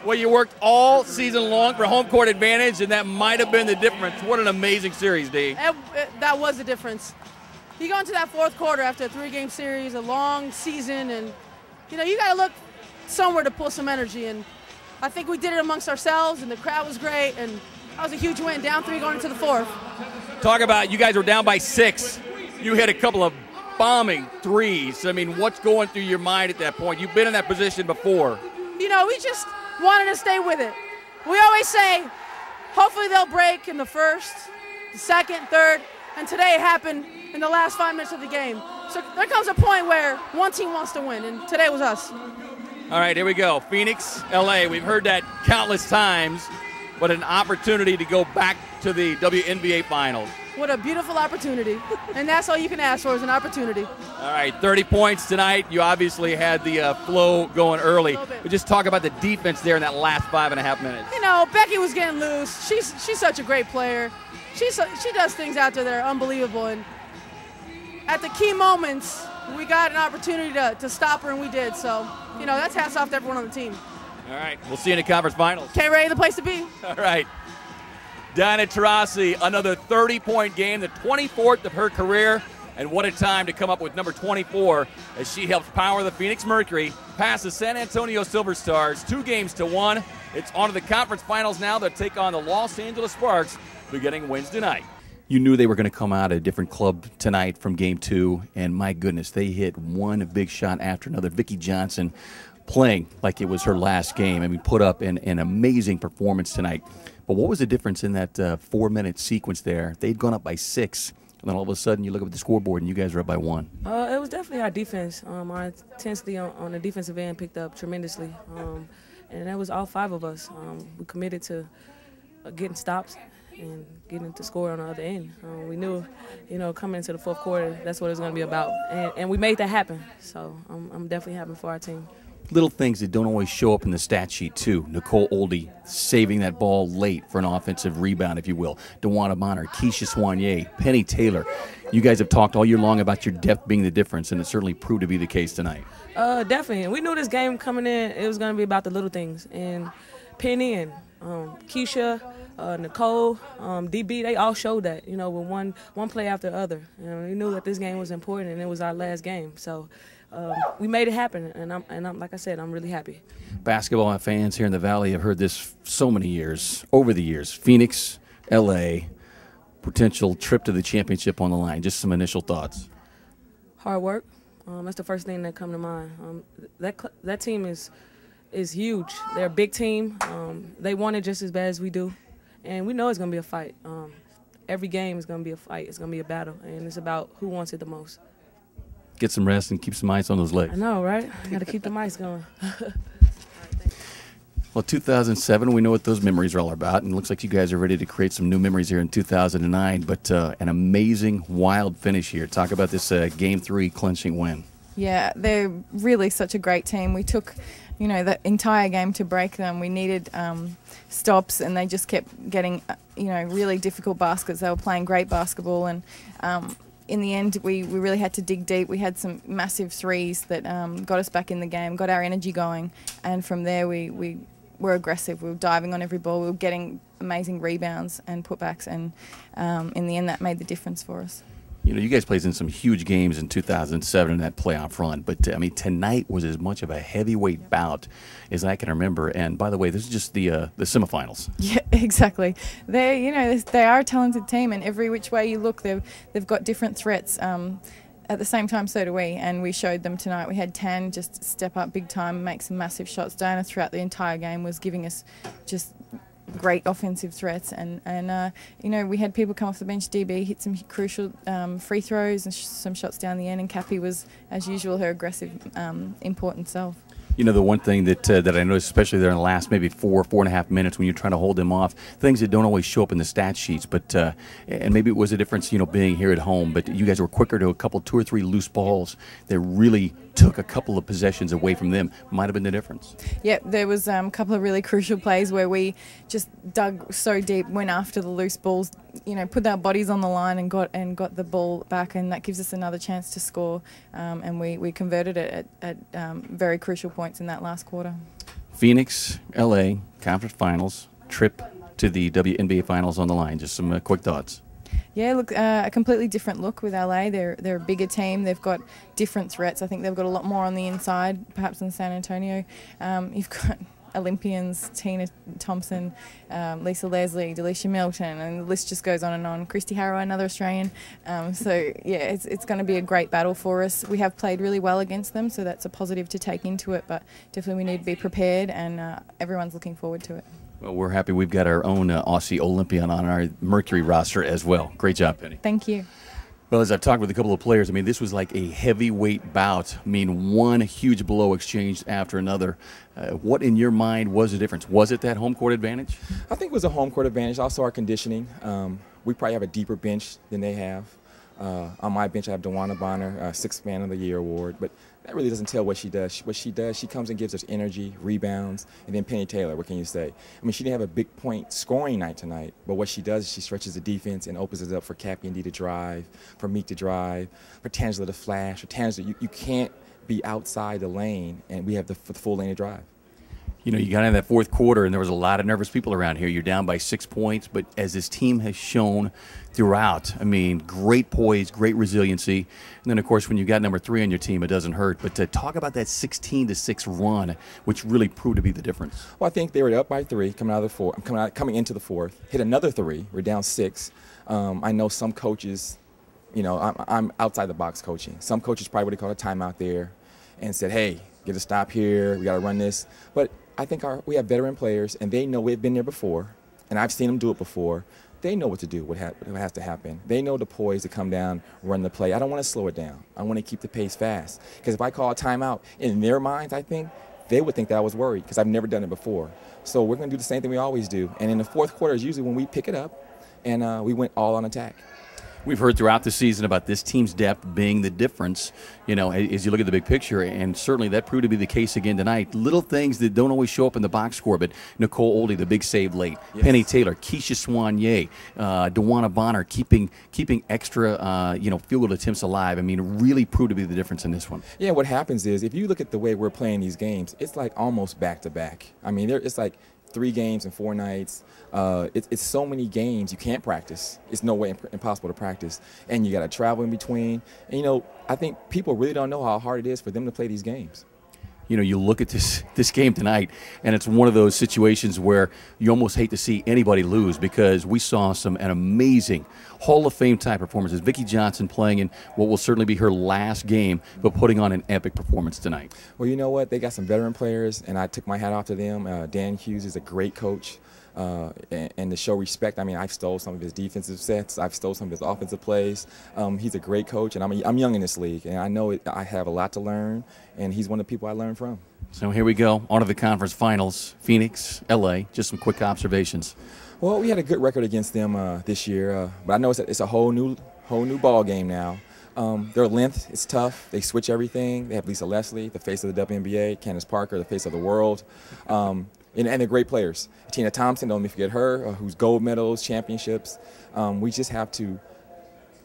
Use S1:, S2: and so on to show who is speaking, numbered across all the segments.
S1: Well, you worked all season long for home court advantage, and that might have been the difference. What an amazing series, D.
S2: That was the difference. You go into that fourth quarter after a 3-game series, a long season, and you got to look somewhere to pull some energy. And I think we did it amongst ourselves, and the crowd was great, and that was a huge win. Down 3 going into the fourth.
S1: Talk about you guys were down by 6. You hit a couple of bombing threes. I mean, what's going through your mind at that point? You've been in that position before.
S2: We just wanted to stay with it. We always say, hopefully they'll break in the first, the second, third, and today it happened in the last 5 minutes of the game. So there comes a point where one team wants to win, and today was us.
S1: All right, here we go. Phoenix, LA. We've heard that countless times, but an opportunity to go back to the WNBA Finals.
S2: What a beautiful opportunity. And that's all you can ask for is an opportunity.
S1: All right, 30 points tonight. You obviously had the flow going early. But just talk about the defense there in that last 5.5 minutes.
S2: Becky was getting loose. She's such a great player. She does things out there that are unbelievable. And at the key moments, we got an opportunity to stop her, and we did. So, that's hats off to everyone on the team.
S1: All right, we'll see you in the conference finals.
S2: K-Ray, the place to be.
S1: All right. Diana Taurasi, another 30-point game, the 24th of her career. And what a time to come up with number 24 as she helps power the Phoenix Mercury past the San Antonio Silver Stars 2-1. It's on to the conference finals now. They'll take on the Los Angeles Sparks beginning Wednesday night. You knew they were going to come out a different club tonight from Game 2, and my goodness, they hit one big shot after another. Vicki Johnson playing like it was her last game. I mean, put up an amazing performance tonight. But what was the difference in that 4-minute sequence there? They'd gone up by 6, and then all of a sudden you look up at the scoreboard and you guys are up by 1.
S3: It was definitely our defense. Our intensity on the defensive end picked up tremendously, and that was all 5 of us. We committed to getting stops and getting to score on the other end. We knew, coming into the fourth quarter, that's what it was going to be about, and we made that happen. So I'm definitely happy for our team.
S1: Little things that don't always show up in the stat sheet, too. Nicole Oldie saving that ball late for an offensive rebound, if you will. DeWanna Bonner, Keisha Soigné, Penny Taylor. You guys have talked all year long about your depth being the difference, and it certainly proved to be the case tonight.
S3: Definitely. We knew this game coming in, it was going to be about the little things. And Penny and Keisha, Nicole, DB, they all showed that, with one play after the other. We knew that this game was important, and it was our last game. So we made it happen, and I'm like I said, I'm really happy.
S1: Basketball fans here in the Valley have heard this so many years, over the years. Phoenix, LA, potential trip to the championship on the line. Just some initial thoughts.
S3: Hard work. That's the first thing that come to mind. That team is huge. They're a big team. They want it just as bad as we do, and we know it's going to be a fight. Every game is going to be a fight. It's going to be a battle, and it's about who wants it the most.
S1: Get some rest and keep some ice on those legs.
S3: I know, right? Got to keep the ice going.
S1: Well, 2007, we know what those memories are all about, and it looks like you guys are ready to create some new memories here in 2009, but an amazing, wild finish here. Talk about this Game 3 clinching win.
S4: Yeah, they're really such a great team. We took, the entire game to break them. We needed stops, and they just kept getting, really difficult baskets. They were playing great basketball, and in the end, we really had to dig deep. We had some massive threes that got us back in the game, got our energy going, and from there we were aggressive. We were diving on every ball. We were getting amazing rebounds and putbacks, and in the end, that made the difference for us.
S1: You guys played in some huge games in 2007 in that playoff run, but I mean, tonight was as much of a heavyweight bout as I can remember. And by the way, this is just the semifinals.
S4: Yeah, exactly. They are a talented team, and every which way you look, they've got different threats. At the same time, so do we, and we showed them tonight. We had Tan just step up big time, make some massive shots. Diana throughout the entire game was giving us just great offensive threats, and we had people come off the bench. DB hit some crucial free throws and some shots down the end, and Cappy was, as usual, her aggressive, important self.
S1: The one thing that I noticed, especially there in the last maybe 4.5 minutes when you're trying to hold them off, things that don't always show up in the stat sheets, but and maybe it was a difference, being here at home, but you guys were quicker to 2 or 3 loose balls that really took a couple of possessions away from them. Might have been the difference.
S4: Yeah, there was a couple of really crucial plays where we just dug so deep, went after the loose balls, put our bodies on the line and got the ball back, and that gives us another chance to score, and we converted it at very crucial points in that last quarter.
S1: Phoenix, LA, conference finals, trip to the WNBA finals on the line. Just some quick thoughts.
S4: Yeah, look, a completely different look with LA. They're a bigger team. They've got different threats. I think they've got a lot more on the inside, perhaps in San Antonio. You've got Olympians, Tina Thompson, Lisa Leslie, Delisha Milton, and the list just goes on and on. Christy Harrow, another Australian. So, yeah, it's going to be a great battle for us. We have played really well against them, so that's a positive to take into it, but definitely we need to be prepared, and everyone's looking forward to it.
S1: Well, we're happy we've got our own Aussie Olympian on our Mercury roster as well. Great job, Penny.
S4: Thank you.
S1: Well, as I've talked with a couple of players, I mean, this was like a heavyweight bout. I mean, one huge blow exchanged after another. What, in your mind, was the difference? Was it that home court advantage?
S5: I think it was a home court advantage. Also, our conditioning. We probably have a deeper bench than they have. On my bench, I have DeWanna Bonner, Sixth Man of the Year award, but that really doesn't tell what she does. What she does, she comes and gives us energy, rebounds, and then Penny Taylor, what can you say? I mean, she didn't have a big point scoring night tonight, but what she does is she stretches the defense and opens it up for Cappy and D to drive, for Meek to drive, for Tangela to flash, for Tangela, you can't be outside the lane, and we have the full lane to drive.
S1: You know, you got in that fourth quarter, and there was a lot of nervous people around here. You're down by 6 points, but as this team has shown throughout, I mean, great poise, great resiliency. And then, of course, when you got number 3 on your team, it doesn't hurt. But to talk about that 16-6 run, which really proved to be the difference.
S5: Well, I think they were up by 3 coming out of the fourth. Coming into the fourth, hit another 3. We're down 6. I know some coaches, you know, I'm outside the box coaching. Some coaches probably would have called a timeout there and said, hey, get a stop here. We got to run this. But I think we have veteran players, and they know we've been there before, and I've seen them do it before. They know what to do, what has to happen. They know the poise to come down, run the play. I don't want to slow it down. I want to keep the pace fast. Because if I call a timeout, in their minds, I think, they would think that I was worried because I've never done it before. So we're going to do the same thing we always do. And in the fourth quarter is usually when we pick it up, and we went all on attack.
S1: We've heard throughout the season about this team's depth being the difference, you know, as you look at the big picture, and certainly that proved to be the case again tonight. Little things that don't always show up in the box score, but Nicole Oldie, the big save late, yes. Penny Taylor, Keisha Soigné, DeWanna Bonner keeping extra, field goal attempts alive. I mean, it really proved to be the difference in this one.
S5: Yeah, what happens is if you look at the way we're playing these games, it's like almost back-to-back. I mean, it's like 3 games in 4 nights. It's so many games you can't practice. It's no way impossible to practice. And you got to travel in between. And, you know, I think people really don't know how hard it is for them to play these games.
S1: You know, you look at this game tonight, and it's one of those situations where you almost hate to see anybody lose because we saw an amazing Hall of Fame type performances. Vicki Johnson playing in what will certainly be her last game, but putting on an epic performance tonight.
S5: Well, you know what? They got some veteran players, and I took my hat off to them. Dan Hughes is a great coach. And to show respect, I mean, I've stole some of his defensive sets. I've stole some of his offensive plays. He's a great coach, and I'm young in this league, and I know I have a lot to learn, and he's one of the people I learned from.
S1: So here we go, on to the conference finals, Phoenix, LA. Just some quick observations.
S5: Well, we had a good record against them this year, but I know it's a whole new ball game now. Their length is tough. They switch everything. They have Lisa Leslie, the face of the WNBA, Candace Parker, the face of the world. And they're great players. Tina Thompson, don't let me forget her, who's gold medals, championships. We just have to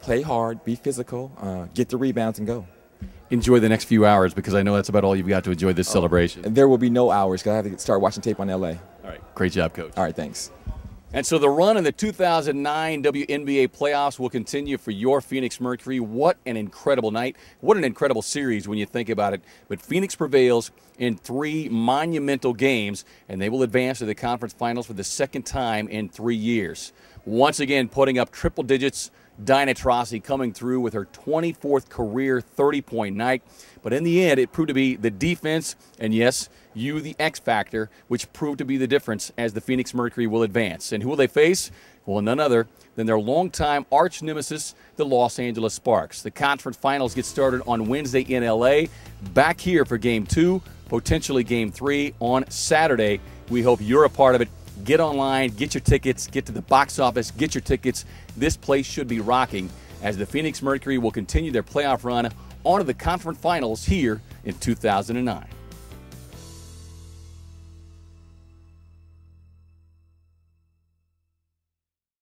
S5: play hard, be physical, get the rebounds, and go.
S1: Enjoy the next few hours because I know that's about all you've got to enjoy this celebration.
S5: And there will be no hours because I have to start watching tape on LA.
S1: All right. Great job, Coach.
S5: All right, thanks.
S1: And so the run in the 2009 WNBA playoffs will continue for your Phoenix Mercury. What an incredible night. What an incredible series when you think about it. But Phoenix prevails in 3 monumental games, and they will advance to the conference finals for the second time in 3 years. Once again, putting up triple digits. Diana Taurasi coming through with her 24th career 30-point night. But in the end, it proved to be the defense, and yes, you, the X factor, which proved to be the difference as the Phoenix Mercury will advance. And who will they face? Well, none other than their longtime arch nemesis, the Los Angeles Sparks. The conference finals get started on Wednesday in LA. Back here for Game 2, potentially Game 3 on Saturday. We hope you're a part of it. Get online, get your tickets, get to the box office, get your tickets. This place should be rocking as the Phoenix Mercury will continue their playoff run on to the conference finals here in 2009.